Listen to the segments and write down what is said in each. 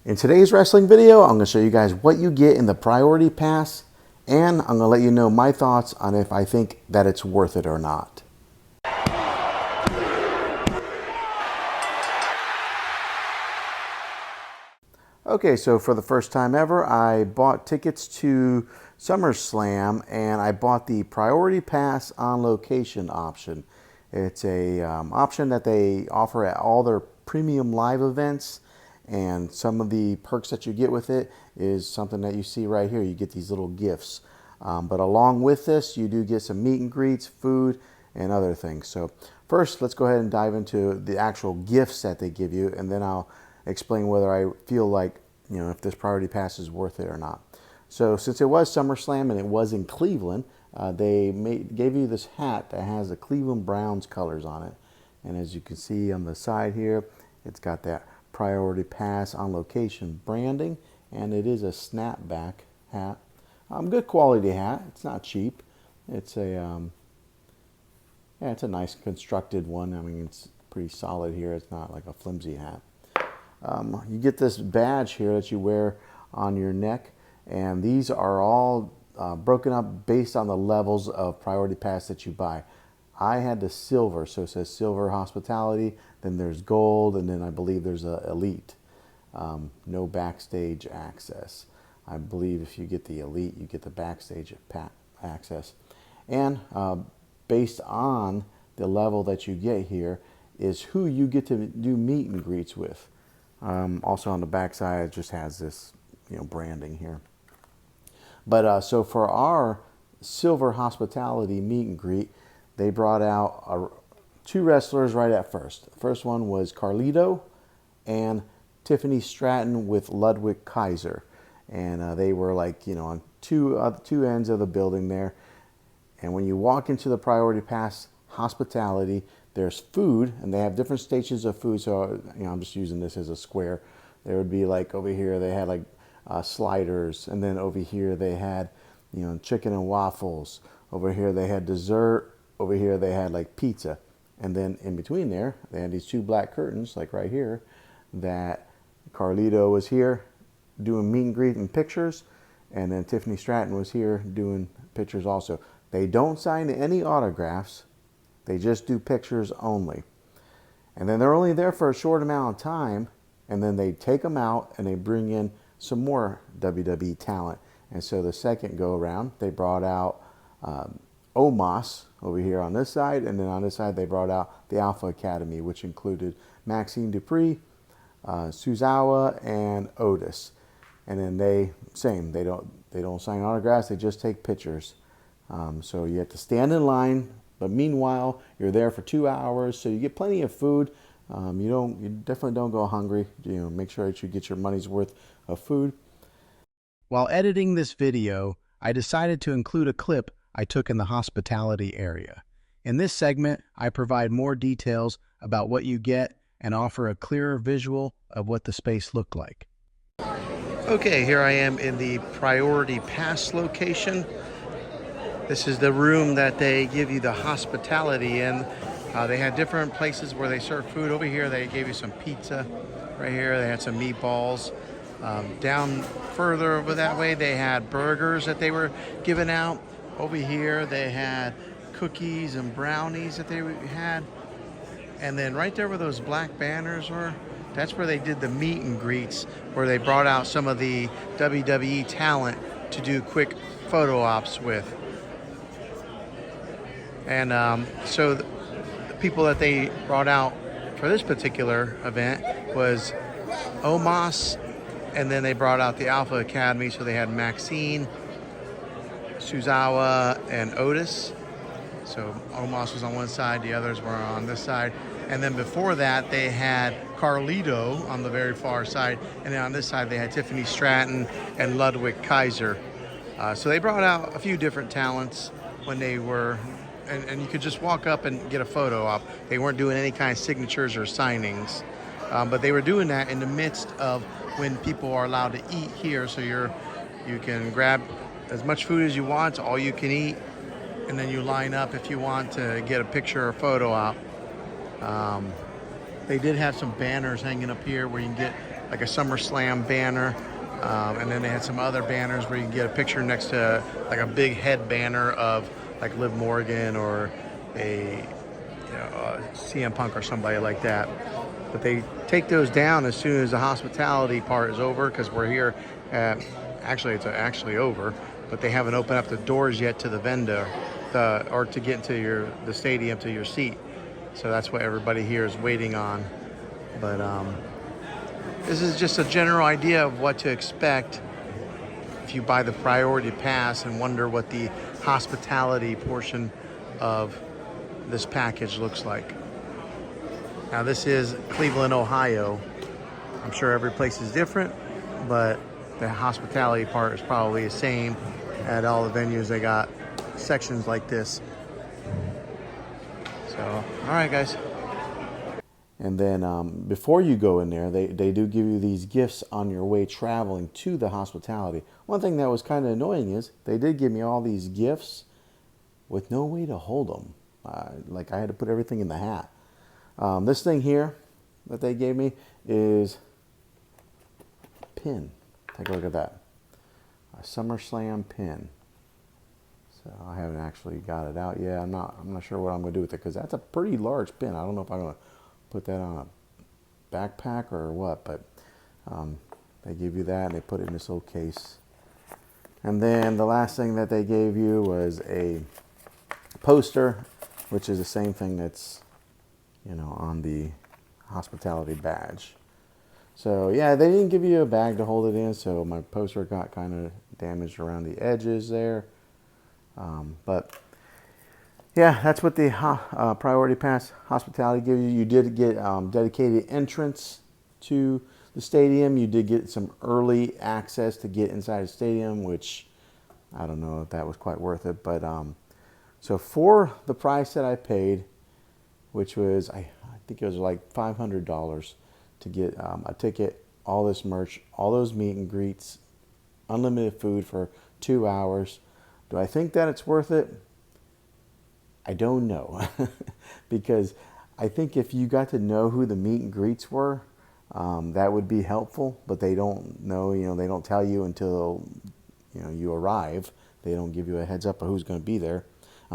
In today's wrestling video, I'm going to show you guys what you get in the Priority Pass, and I'm going to let you know my thoughts on if I think that it's worth it or not. Okay, so for the first time ever, I bought tickets to SummerSlam, and I bought the Priority Pass on location option. It's a option that they offer at all their premium live events, and some of the perks that you get with it is something that you see right here. You get these little gifts. But along with this, you do get some meet and greets, food, and other things. So first, let's go ahead and dive into the actual gifts that they give you, and then I'll explain whether I feel like, if this Priority Pass is worth it or not. So since it was SummerSlam and it was in Cleveland, they gave you this hat that has the Cleveland Browns colors on it. And as you can see on the side here, it's got that Priority Pass on location branding, and it is a snapback hat. Good quality hat. It's not cheap. It's a it's a nice constructed one. I mean, it's pretty solid here. It's not like a flimsy hat. You get this badge here that you wear on your neck, and these are all broken up based on the levels of Priority Pass that you buy. I had the silver, so it says silver hospitality, then there's gold, and then I believe there's a elite. No backstage access. I believe if you get the elite, you get the backstage access. And based on the level that you get here is who you get to do meet and greets with. Also on the backside, it just has this branding here. But so for our silver hospitality meet and greet, they brought out two wrestlers right at first. The first one was Carlito and Tiffany Stratton with Ludwig Kaiser. And they were like, on two ends of the building there. And when you walk into the Priority Pass hospitality, there's food, and they have different stations of food. So, I'm just using this as a square. There would be like over here, they had like sliders. And then over here, they had, chicken and waffles. Over here, they had dessert. Over here, they had like pizza. And then in between there, they had these two black curtains, like right here, that Carlito was here doing meet and greet and pictures, and then Tiffany Stratton was here doing pictures also. They don't sign any autographs, they just do pictures only. And then they're only there for a short amount of time, and then they take them out and they bring in some more WWE talent. And so the second go around, they brought out Omos over here on this side, and then on this side they brought out the Alpha Academy, which included Maxine Dupree, Suzawa, and Otis. And then they don't sign autographs, they just take pictures. So you have to stand in line, but meanwhile you're there for 2 hours, so you get plenty of food. You definitely don't go hungry. Make sure that you get your money's worth of food. While editing this video, I decided to include a clip I took in the hospitality area. In this segment, I provide more details about what you get and offer a clearer visual of what the space looked like. Okay, here I am in the Priority Pass location. This is the room that they give you the hospitality in. They had different places where they serve food. Over here, they gave you some pizza. Right here, they had some meatballs. Down further over that way, they had burgers that they were giving out. Over here, they had cookies and brownies that they had. And then right there where those black banners were, that's where they did the meet and greets, where they brought out some of the WWE talent to do quick photo ops with. And so the people that they brought out for this particular event was Omos, and then they brought out the Alpha Academy, so they had Maxine, Suzawa, and Otis. So Omos was on one side, the others were on this side. And then before that, they had Carlito on the very far side. And then on this side, they had Tiffany Stratton and Ludwig Kaiser. So they brought out a few different talents when they were, and you could just walk up and get a photo op. They weren't doing any kind of signatures or signings. But they were doing that in the midst of when people are allowed to eat here. So you can grab as much food as you want, all you can eat. And then you line up if you want to get a picture or photo op. They did have some banners hanging up here where you can get like a SummerSlam banner. And then they had some other banners where you can get a picture next to like a big head banner of like Liv Morgan or a CM Punk or somebody like that. But they take those down as soon as the hospitality part is over, because we're here at, actually it's actually over, but they haven't opened up the doors yet to the vendor, or to get into the stadium to your seat. So that's what everybody here is waiting on. But this is just a general idea of what to expect if you buy the Priority Pass and wonder what the hospitality portion of this package looks like. Now this is Cleveland, Ohio. I'm sure every place is different, but the hospitality part is probably the same at all the venues. They got sections like this. So, all right, guys. And then before you go in there, they do give you these gifts on your way traveling to the hospitality. One thing that was kind of annoying is they did give me all these gifts with no way to hold them. Like I had to put everything in the hat. This thing here that they gave me is a pin. Take a look at that. A SummerSlam pin. So I haven't actually got it out yet. I'm not sure what I'm going to do with it, because that's a pretty large pin. I don't know if I'm going to put that on a backpack or what, but they give you that and they put it in this little case. And then the last thing that they gave you was a poster, which is the same thing that's on the hospitality badge. So yeah, they didn't give you a bag to hold it in, so my poster got kind of damaged around the edges there. But yeah, that's what the Priority Pass hospitality gives you. You did get dedicated entrance to the stadium. You did get some early access to get inside the stadium, which I don't know if that was quite worth it. But so for the price that I paid, which was, I think it was like $500 to get a ticket, all this merch, all those meet and greets, unlimited food for 2 hours. Do I think that it's worth it? I don't know. Because I think if you got to know who the meet and greets were, that would be helpful. But they don't know, they don't tell you until you arrive. They don't give you a heads up of who's going to be there.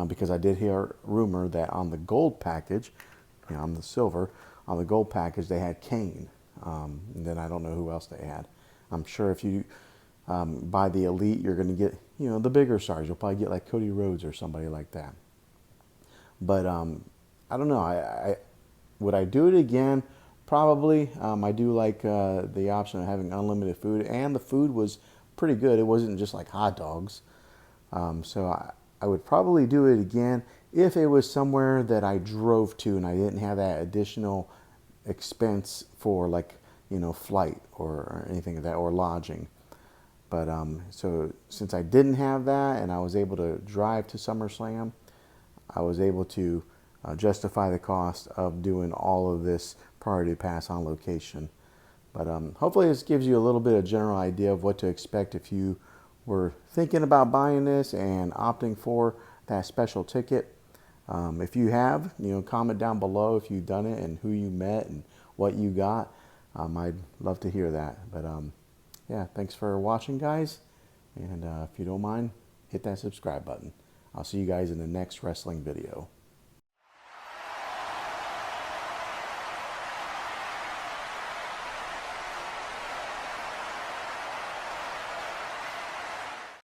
Because I did hear a rumor that on the gold package, on the silver, on the gold package they had Kane. And then I don't know who else they had. I'm sure if you buy the elite, you're going to get the bigger stars. You'll probably get like Cody Rhodes or somebody like that. But I don't know. Would I do it again? Probably. I do like the option of having unlimited food, and the food was pretty good. It wasn't just like hot dogs. So I would probably do it again if it was somewhere that I drove to and I didn't have that additional expense for like flight or anything like that, or lodging. But so since I didn't have that and I was able to drive to SummerSlam, I was able to justify the cost of doing all of this Priority Pass on location. But hopefully this gives you a little bit of general idea of what to expect if you were thinking about buying this and opting for that special ticket. If you have, comment down below if you've done it and who you met and what you got. I'd love to hear that. But yeah, thanks for watching, guys. And if you don't mind, hit that subscribe button. I'll see you guys in the next wrestling video.